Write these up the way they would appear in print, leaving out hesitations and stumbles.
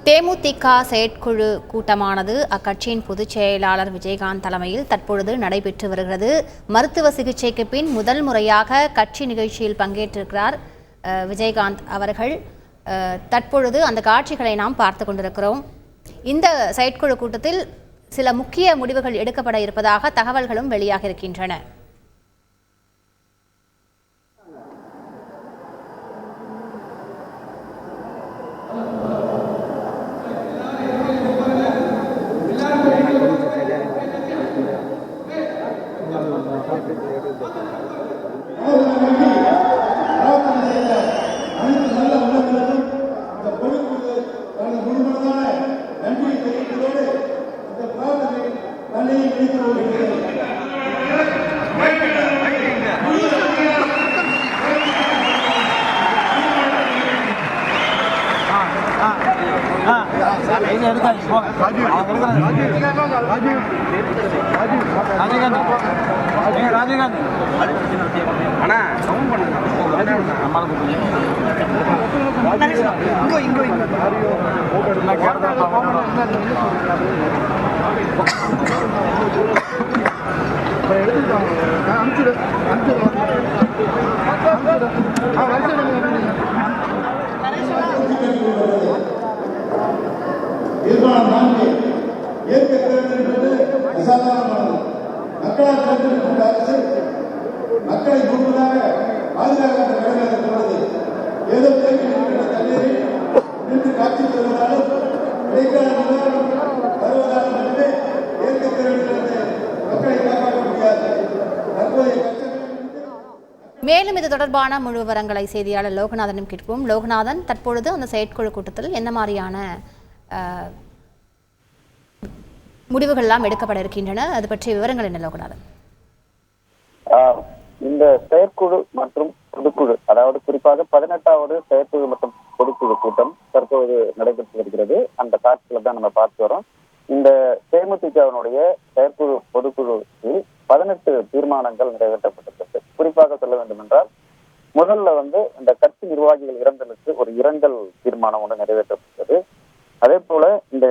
தேமுதிக செயற்குழு கூட்டமானது அக்கட்சியின் பொதுச் செயலாளர் விஜயகாந்த் தலைமையில் தற்பொழுது நடைபெற்று வருகிறது. மருத்துவ சிகிச்சைக்கு பின் முதல் முறையாக கட்சி நிகழ்ச்சியில் பங்கேற்றிருக்கிறார் விஜயகாந்த் அவர்கள். தற்பொழுது அந்த காட்சிகளை நாம் பார்த்து கொண்டிருக்கிறோம். இந்த செயற்குழு கூட்டத்தில் சில முக்கிய முடிவுகள் எடுக்கப்பட இருப்பதாக தகவல்களும் வெளியாக இருக்கின்றன. மக்களை முழுவதாக பாதுகாக்க கடமையாகிறது. ஏதோ நின்று காட்சி தருவதாலும் இடைக்கால வருவதால் மட்டுமே இயற்கை திறனிலிருந்து மக்களை காப்பாற்ற முடியாது. மேலும் இது தொடர்பான முழு விவரங்களை செய்தியாளர் லோகநாதனும் கேட்போம். லோகநாதன், தற்பொழுது அந்த செயற்குழு கூட்டத்தில் என்ன மாதிரியான முடிவுகள் எல்லாம் எடுக்கப்பட இருக்கின்றன, அது பற்றிய விவரங்கள் என்ன லோகநாதன்? இந்த செயற்குழு மற்றும் பொதுக்குழு, அதாவது குறிப்பாக 18வது செயற்குழு மற்றும் பொதுக்குழு கூட்டம் தற்போது நடைபெற்று வருகிறது. அந்த காட்சிகளை தான் நம்ம பார்த்து வரோம். இந்த தேமுதிகவினுடைய செயற்குழு பொதுக்குழுவில் 18 தீர்மானங்கள் நிறைவேற்றப்பட்டிருக்கிறது. குறிப்பாக சொல்ல வேண்டும் என்றால், முதல்ல இந்த கட்சி நிர்வாகிகள் இரங்கலுக்கு ஒரு இரங்கல் தீர்மானம் ஒன்று நிறைவேற்றப்பட்டது. அதே போல இந்த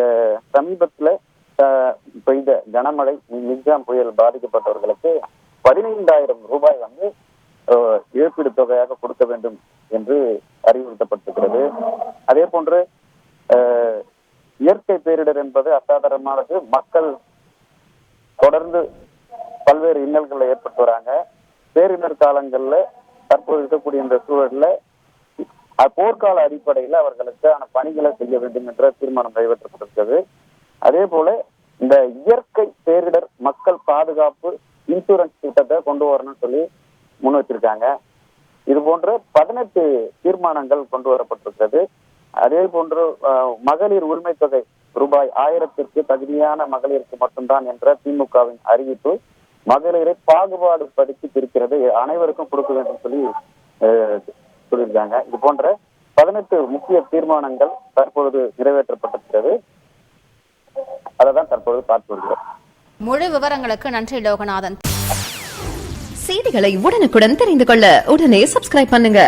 சமீபத்துல பெய்த கனமழை மிக்ஜாம் புயல் பாதிக்கப்பட்டவர்களுக்கு 15,000 ரூபாய் இழப்பீடு தொகையாக கொடுக்க வேண்டும் என்று அறிவுறுத்தப்பட்டிருக்கிறது. அதே போன்று இயற்கை பேரிடர் என்பது அசாதாரணமானது. மக்கள் தொடர்ந்து பல்வேறு இன்னல்களை ஏற்பட்டு வராங்க. பேரிடர் காலங்கள்ல தற்போது இருக்கக்கூடிய இந்த சூழல்ல போர்க்கால அடிப்படையில் அவர்களுக்கான பணிகளை செய்ய வேண்டும் என்ற தீர்மானம் நிறைவேற்றப்பட்டிருக்கிறது. அதே போல இந்த இயற்கை பேரிடர் மக்கள் பாதுகாப்பு இன்சூரன்ஸ் திட்டத்தை கொண்டு வரணும்னு சொல்லி முன் வச்சிருக்காங்க. இது போன்ற 18 தீர்மானங்கள் கொண்டு வரப்பட்டிருக்கிறது. அதே போன்று மகளிர் உரிமை தொகை ரூபாய் 1000ற்கு தகுதியான மகளிருக்கு மட்டும்தான் என்ற திமுகவின் அறிவிப்பு மகளிரை பாகுபாடு படுத்தி பிரிக்கிறது, அனைவருக்கும் கொடுக்க வேண்டும் சொல்லி சொல்லியிருக்காங்க. இது போன்ற 18 முக்கிய தீர்மானங்கள் தற்பொழுது நிறைவேற்றப்பட்டிருக்கிறது. அதைதான் தற்பொழுது பார்த்து வருகிறோம். முழு விவரங்களுக்கு நன்றி லோகநாதன். செய்திகளை உடனுக்குடன் தெரிந்து கொள்ள உடனே சப்ஸ்கிரைப் பண்ணுங்க.